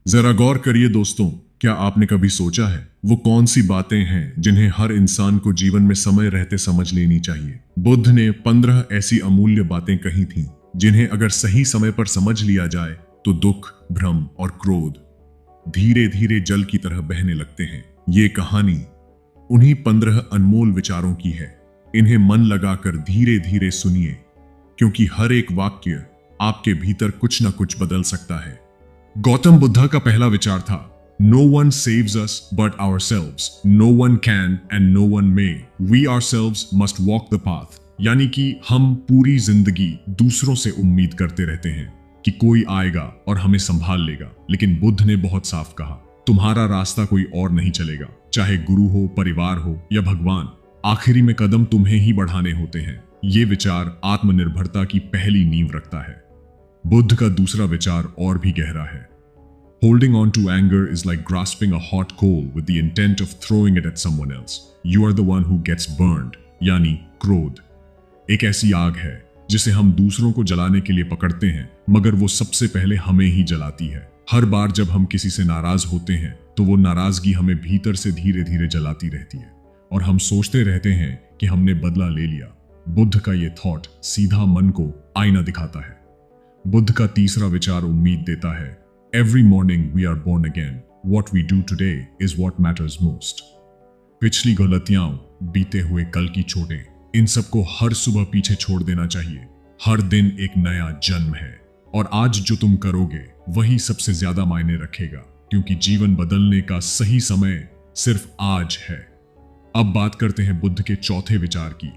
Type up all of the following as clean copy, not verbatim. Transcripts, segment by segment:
जरा गौर करिए दोस्तों, क्या आपने कभी सोचा है वो कौन सी बातें हैं जिन्हें हर इंसान को जीवन में समय रहते समझ लेनी चाहिए। बुद्ध ने 15 ऐसी अमूल्य बातें कही थीं जिन्हें अगर सही समय पर समझ लिया जाए तो दुख, भ्रम और क्रोध धीरे धीरे जल की तरह बहने लगते हैं। ये कहानी उन्हीं 15 अनमोल विचारों की है। इन्हें मन लगाकर धीरे धीरे सुनिए, क्योंकि हर एक वाक्य आपके भीतर कुछ न कुछ बदल सकता है। गौतम बुद्धा का पहला विचार था, no one saves us but ourselves, no one can and no one may, we ourselves must walk the path. यानी कि हम पूरी जिंदगी दूसरों से उम्मीद करते रहते हैं कि कोई आएगा और हमें संभाल लेगा, लेकिन बुद्ध ने बहुत साफ कहा, तुम्हारा रास्ता कोई और नहीं चलेगा। चाहे गुरु हो, परिवार हो या भगवान, आखिरी में कदम तुम्हें ही बढ़ाने होते हैं। ये विचार आत्मनिर्भरता की पहली नींव रखता है। बुद्ध का दूसरा विचार और भी गहरा है। Holding on to anger is like grasping a hot coal with the intent of throwing it at someone else, you are the one who gets burned. यानी क्रोध एक ऐसी आग है जिसे हम दूसरों को जलाने के लिए पकड़ते हैं, मगर वो सबसे पहले हमें ही जलाती है। हर बार जब हम किसी से नाराज होते हैं तो वो नाराजगी हमें भीतर से धीरे धीरे जलाती रहती है और हम सोचते रहते हैं कि हमने बदला ले लिया। बुद्ध का ये थॉट सीधा मन को आईना दिखाता है। बुद्ध का तीसरा विचार उम्मीद देता है, every morning we are born again, what we do today is what matters most. पिछली गलतियां, बीते हुए कल की चोटें, इन सबको हर सुबह पीछे छोड़ देना चाहिए। हर दिन एक नया जन्म है और आज जो तुम करोगे वही सबसे ज्यादा मायने रखेगा, क्योंकि जीवन बदलने का सही समय सिर्फ आज है। अब बात करते हैं बुद्ध के चौथे विचार की,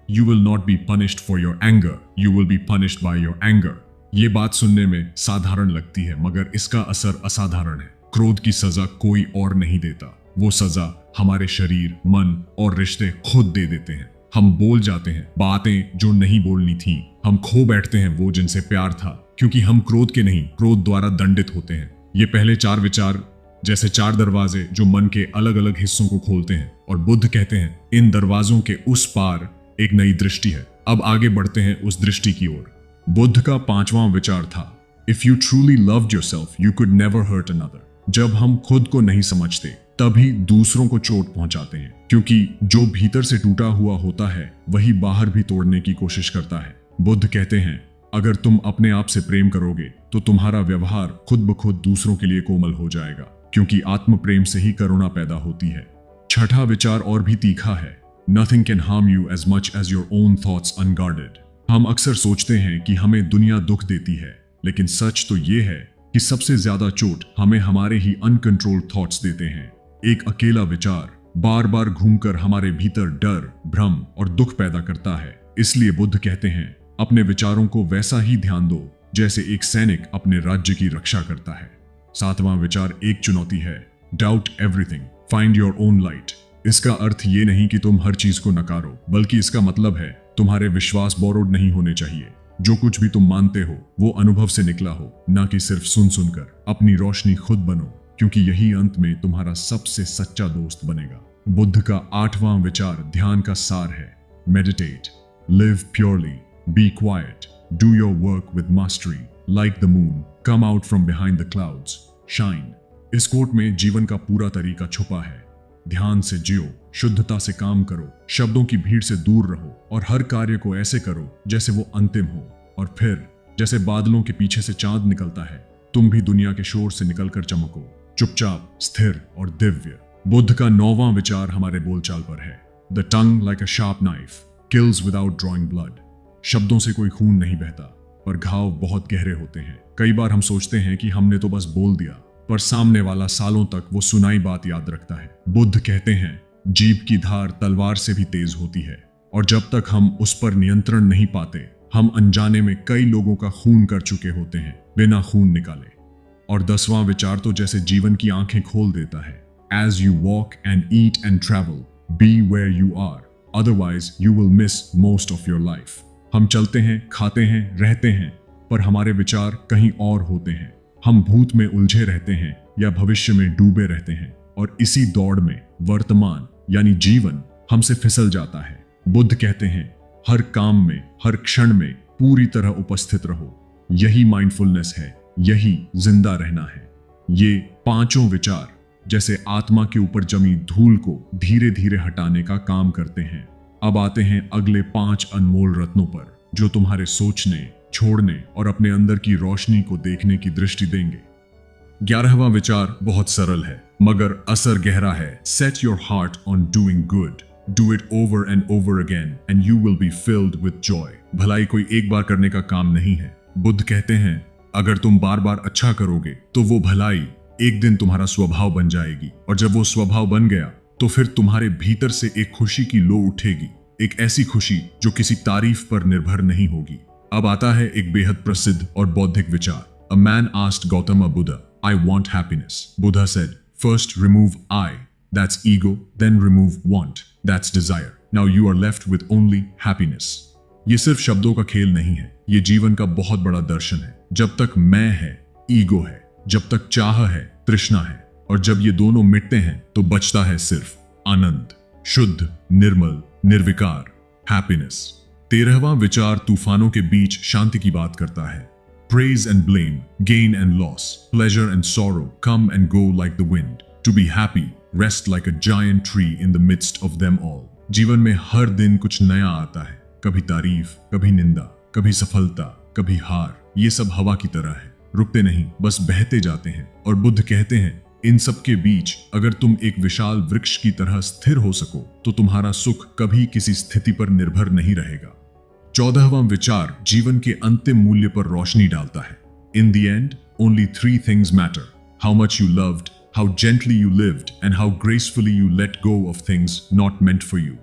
you will not be punished for your anger, you will be punished by your anger. ये बात सुनने में साधारण लगती है, मगर इसका असर असाधारण है। क्रोध की सजा कोई और नहीं देता, वो सजा हमारे शरीर, मन और रिश्ते खुद दे देते हैं। हम बोल जाते हैं बातें जो नहीं बोलनी थी, हम खो बैठते हैं वो जिनसे प्यार था, क्योंकि हम क्रोध के नहीं, क्रोध द्वारा दंडित होते हैं। ये पहले 4 विचार जैसे 4 दरवाजे जो मन के अलग अलग हिस्सों को खोलते हैं, और बुद्ध कहते हैं इन दरवाजों के उस पार एक नई दृष्टि है। अब आगे बढ़ते हैं उस दृष्टि की ओर। बुद्ध का 5वां विचार था, if you truly loved yourself you could never hurt another. जब हम खुद को नहीं समझते तभी दूसरों को चोट पहुंचाते हैं, क्योंकि जो भीतर से टूटा हुआ होता है वही बाहर भी तोड़ने की कोशिश करता है। बुद्ध कहते हैं, अगर तुम अपने आप से प्रेम करोगे तो तुम्हारा व्यवहार खुद ब खुद दूसरों के लिए कोमल हो जाएगा, क्योंकि आत्म प्रेम से ही करुणा पैदा होती है। छठा विचार और भी तीखा है, nothing can harm you as much as your own thoughts unguarded. हम अक्सर सोचते हैं कि हमें दुनिया दुख देती है, लेकिन सच तो ये है कि सबसे ज्यादा चोट हमें हमारे ही अनकंट्रोल्ड थॉट्स देते हैं। एक अकेला विचार बार बार घूमकर हमारे भीतर डर, भ्रम और दुख पैदा करता है। इसलिए बुद्ध कहते हैं, अपने विचारों को वैसा ही ध्यान दो जैसे एक सैनिक अपने राज्य की रक्षा करता है। 7वां विचार एक चुनौती है, doubt everything, find your own light. इसका अर्थ ये नहीं कि तुम हर चीज को नकारो, बल्कि इसका मतलब है तुम्हारे विश्वास बोरोड नहीं होने चाहिए। जो कुछ भी तुम मानते हो वो अनुभव से निकला हो, ना कि सिर्फ सुन सुनकर। अपनी रोशनी खुद बनो, क्योंकि यही अंत में तुम्हारा सबसे सच्चा दोस्त बनेगा। बुद्ध का 8वां विचार ध्यान का सार है, meditate, live purely, be quiet, do your work with mastery, like the moon, come out from behind the clouds, shine. इस कोट में जीवन का पूरा तरीका छुपा है। ध्यान से जियो, शुद्धता से काम करो, शब्दों की भीड़ से दूर रहो और हर कार्य को ऐसे करो जैसे वो अंतिम हो। और फिर जैसे बादलों के पीछे से चांद निकलता है, तुम भी दुनिया के शोर से निकलकर चमको, चुपचाप, स्थिर और दिव्य। बुद्ध का 9वां विचार हमारे बोलचाल पर है, the tongue like a sharp knife kills without drawing blood. शब्दों से कोई खून नहीं बहता, पर घाव बहुत गहरे होते हैं। कई बार हम सोचते हैं कि हमने तो बस बोल दिया, पर सामने वाला सालों तक वो सुनाई बात याद रखता है। बुद्ध कहते हैं, जीभ की धार तलवार से भी तेज होती है, और जब तक हम उस पर नियंत्रण नहीं पाते, हम अनजाने में कई लोगों का खून कर चुके होते हैं बिना खून निकाले। और 10वां विचार तो जैसे जीवन की आंखें खोल देता है, as you walk and eat and travel, be where you are, otherwise you will miss most of your life. हम चलते हैं, खाते हैं, रहते हैं, पर हमारे विचार कहीं और होते हैं। हम भूत में उलझे रहते हैं या भविष्य में डूबे रहते हैं, और इसी दौड़ में वर्तमान यानी जीवन हमसे फिसल जाता है। बुद्ध कहते हैं, हर काम में, हर क्षण में पूरी तरह उपस्थित रहो। यही माइंडफुलनेस है, यही जिंदा रहना है। ये पांचों विचार जैसे आत्मा के ऊपर जमी धूल को धीरे धीरे हटाने का काम करते हैं। अब आते हैं अगले 5 अनमोल रत्नों पर, जो तुम्हारे सोचने, छोड़ने और अपने अंदर की रोशनी को देखने की दृष्टि देंगे। 11वां विचार बहुत सरल है मगर असर गहरा है। Set your heart on doing good, do it over and over again and you will be filled with Joy. भलाई कोई एक बार करने का काम नहीं है। बुद्ध कहते हैं अगर तुम बार बार अच्छा करोगे तो वो भलाई एक दिन तुम्हारा स्वभाव बन जाएगी, और जब वो स्वभाव बन गया तो फिर तुम्हारे भीतर से एक खुशी की लो उठेगी, एक ऐसी खुशी जो किसी तारीफ पर निर्भर नहीं होगी। अब आता है एक बेहद प्रसिद्ध और बौद्धिक विचार। A man asked Gautam Buddha, I want happiness. Buddha said, first remove I, that's ego, then remove want, that's desire. Now you are left with only happiness. ये सिर्फ शब्दों का खेल नहीं है, ये जीवन का बहुत बड़ा दर्शन है। जब तक मैं है, ईगो है, जब तक चाह है, तृष्णा है, और जब ये दोनों मिटते हैं तो बचता है सिर्फ आनंद, शुद्ध, निर्मल, निर्विकार, हैप्पीनेस। 13वां विचार तूफानों के बीच शांति की बात करता है। Praise and blame, gain and loss, pleasure and sorrow come and go like the wind. To be happy, rest like a giant tree in the midst of them all. जीवन में हर दिन कुछ नया आता है, कभी तारीफ, कभी निंदा, कभी सफलता, कभी हार। ये सब हवा की तरह है, रुकते नहीं, बस बहते जाते हैं। और बुद्ध कहते हैं इन सब के बीच अगर तुम एक विशाल वृक्ष की तरह स्थिर हो सको तो तुम्हारा सुख कभी किसी स्थिति पर निर्भर नहीं रहेगा। 14वां विचार जीवन के अंतिम मूल्य पर रोशनी डालता है। In the end only 3 things matter, how much you loved, how gently you lived and how gracefully you let go of things not meant for you.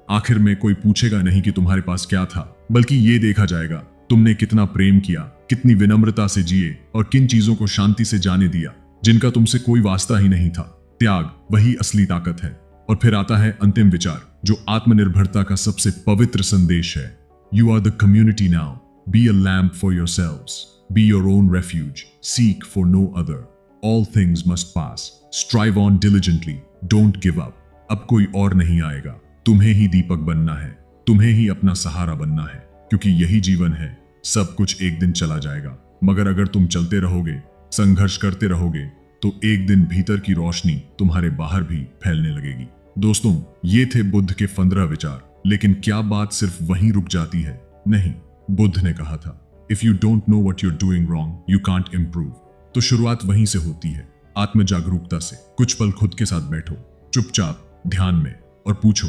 आखिर में कोई पूछेगा नहीं कि तुम्हारे पास क्या था, बल्कि ये देखा जाएगा तुमने कितना प्रेम किया, कितनी विनम्रता से जिए और किन चीजों को शांति से जाने दिया जिनका तुमसे कोई वास्ता ही नहीं था। त्याग वही असली ताकत है। और फिर आता है अंतिम विचार जो आत्मनिर्भरता का सबसे पवित्र संदेश है। You are the community now. Be a lamp for yourselves. Be your own refuge. Seek for no other. All things must pass. Strive on diligently. Don't give up. अब कोई और नहीं आएगा, तुम्हें ही दीपक बनना है, तुम्हें ही अपना सहारा बनना है, क्योंकि यही जीवन है। सब कुछ एक दिन चला जाएगा, मगर अगर तुम चलते रहोगे, संघर्ष करते रहोगे, तो एक दिन भीतर की रोशनी तुम्हारे बाहर भी फैलने लगेगी। दोस्तों, ये थे बुद्ध के 15 विचार। लेकिन क्या बात सिर्फ वहीं रुक जाती है? नहीं, बुद्ध ने कहा था if you don't know what you're doing wrong you can't improve. तो शुरुआत वहीं से होती है, आत्म जागरूकता से। कुछ पल खुद के साथ बैठो, चुपचाप, ध्यान में, और पूछो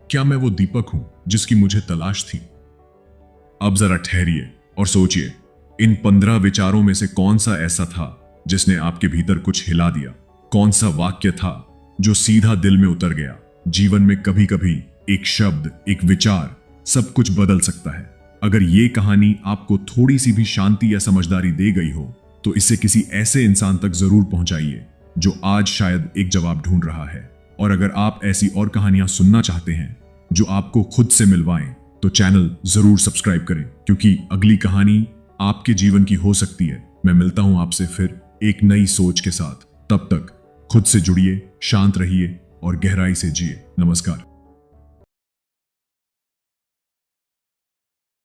क्या मैं वो दीपक हूं जिसकी मुझे तलाश थी? अब जरा ठहरिए और सोचिए, इन 15 विचारों में से कौन सा ऐसा था जिसने आपके भीतर कुछ हिला दिया? कौन सा वाक्य था जो सीधा दिल में उतर गया? जीवन में कभी कभी एक शब्द, एक विचार सब कुछ बदल सकता है। अगर ये कहानी आपको थोड़ी सी भी शांति या समझदारी दे गई हो तो इसे किसी ऐसे इंसान तक जरूर पहुंचाइए जो आज शायद एक जवाब ढूंढ रहा है। और अगर आप ऐसी और कहानियां सुनना चाहते हैं जो आपको खुद से मिलवाएं तो चैनल जरूर सब्सक्राइब करें, क्योंकि अगली कहानी आपके जीवन की हो सकती है। मैं मिलता हूं आपसे फिर एक नई सोच के साथ। तब तक खुद से जुड़िए, शांत रहिए और गहराई से जिए। नमस्कार।